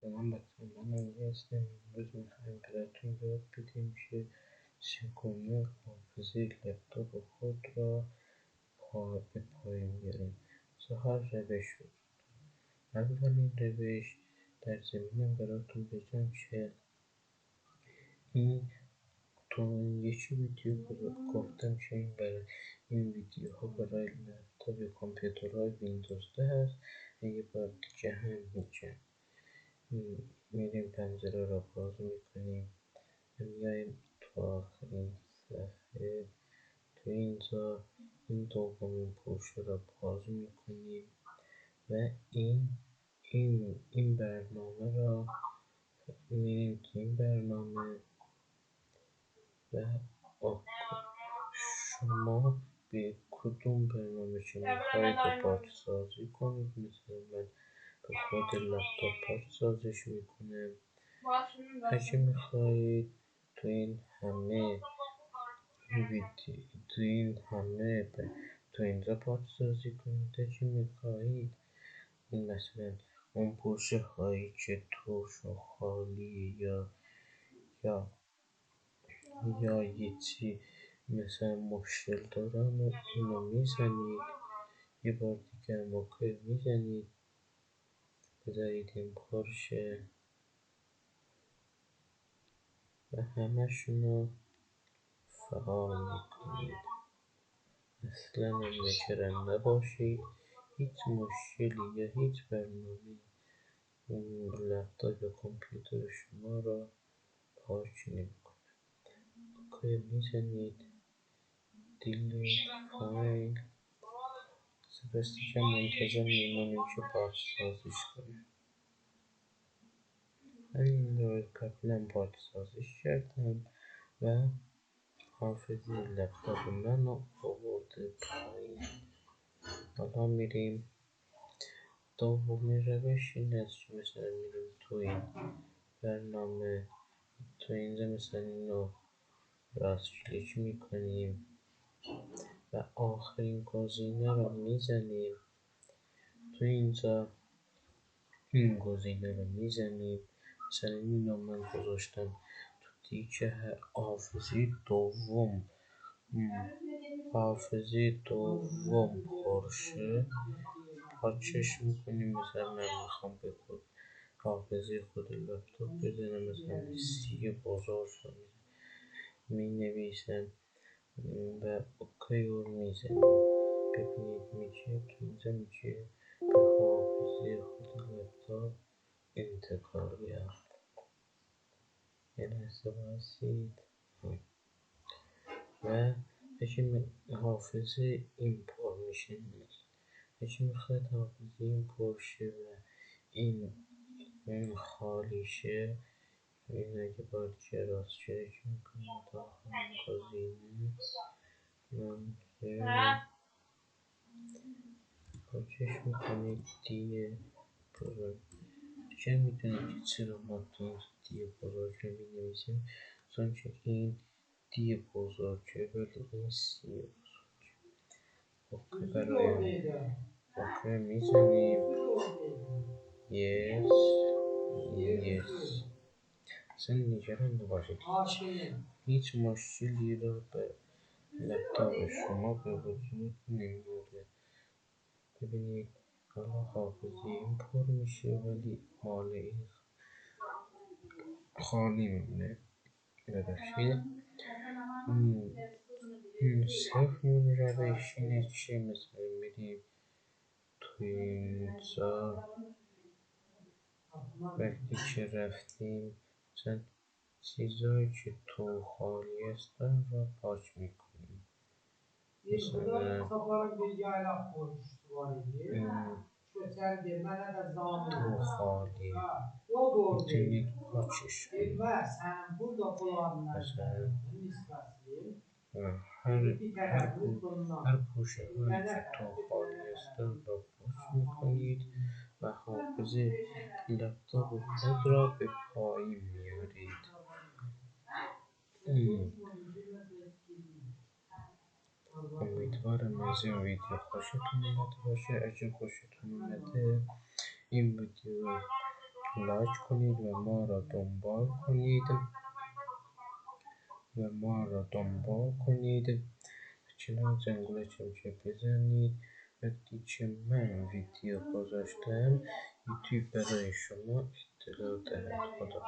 سلام بچه من علی هستم. امروز میخوایم براتون یاد بدیم که چگونه حافظه لپتاپ خود را به پایان بیاریم. هر روش بود. اولین روش در زمینم براتون بگم که این یکی ویدیو گفتم که این ویدیوها برای لپتاپ کامپیوترهای ویندوز 10 هست. یه بار دیگه هم میگم میریم پنجره را باز میکنیم و میایم تو آخرین صفحه. تو اینجا این دومین پوشه را باز میکنیم و این برنامه را میریم تو این برنامه و شما به کدوم برنامه که میخواید پارچه سازی کنید. مثلا من به خود لپتاپ پارچه سازیش میکنم. اگه میخواهید تو این همه تو اینجا پارچه سازی کنید. اگه میخواهید مثلا اون پوشه هایی که توش خالی یا یه چی مثلا مشکل دارن و اینو میزنید. یه بار دیگه هم اوکی میزنید. بذارید این پارچه و همشونو فعال میکنید. اصلا نگران نباشید. هیچ مشکلی یا هیچ برنامه اون لپتاپ یا کامپیوتر شما را پارچ نمیکنه. اوکی میزنید. دیلیت فایل. سپس دیگه منتظر میمونیم که پارچ سازیش کنیم. همین رو قبلا پارچ سازیش کردم و حافظه لپتاپ منو آورده پایین. حالا میریم دومین روش این است که مثلا میریم تو این برنامه، تو اینجا مثلا اینو راست کلیک میکنیم و آخرین گزینه رو میزنیم. تو اینجا این گزینه رو میزنیم. مثلا اینو من گذاشتم تو دیگه حافظه دوم پارچش میکنیم. مثلا من میخوام به حافظه خود لپتاپ بزنم. مثلا سی بزرگ رو می نویسم و اوکی رو میزنم. ببینید میشه تو اینجا میشه به حافظه خود لپتاپ انتقال یافت. یه لحظه بایستید و اگه حافظه این پر میشه نیست. اگه میخواد حافظه این پر شه و این خالی شه، این اگه باید که راست کلیک میکنیم تا آخرین گزینه منطقه پاکش میکنید. دیه بزرگ دیگه میدونید که چرا ما تو دیه بزرگ رو مینویسیم، چون که این دیه بزرگه ولی این سی بزرگ. اوکی برای اوکی میزنیم. یس اصلا نگران نباشید. هیچ مشکلی را به لپتاپ شما به وجود نمیاره. ببینید حالا حافظه این پر میشه ولی مال این خالی میمونه. ببخشید سومین روش اینه که مثلا میریم توی اینجا وقتی که رفتیم مثلا چیزایی که تو خالی هستن را پاک میکنیم. مثلا تو خالی میتونید پاکش کنید. مثلا هر پوشه هایی که تو خالی هستن را پاک میکنید و حافظه لپتاپ خود را به پایین میارید. امیدوارم از این ویدیو خوشتون اومده باشه. اگه خوشتون اومده این ویدیو لایک کنید و ما را دنبال کنید. کنار زنگوله چمچه بزنید. وقتی که من ویدیو گذاشتم یوتیوب برای شما اطلاع دهد. خدا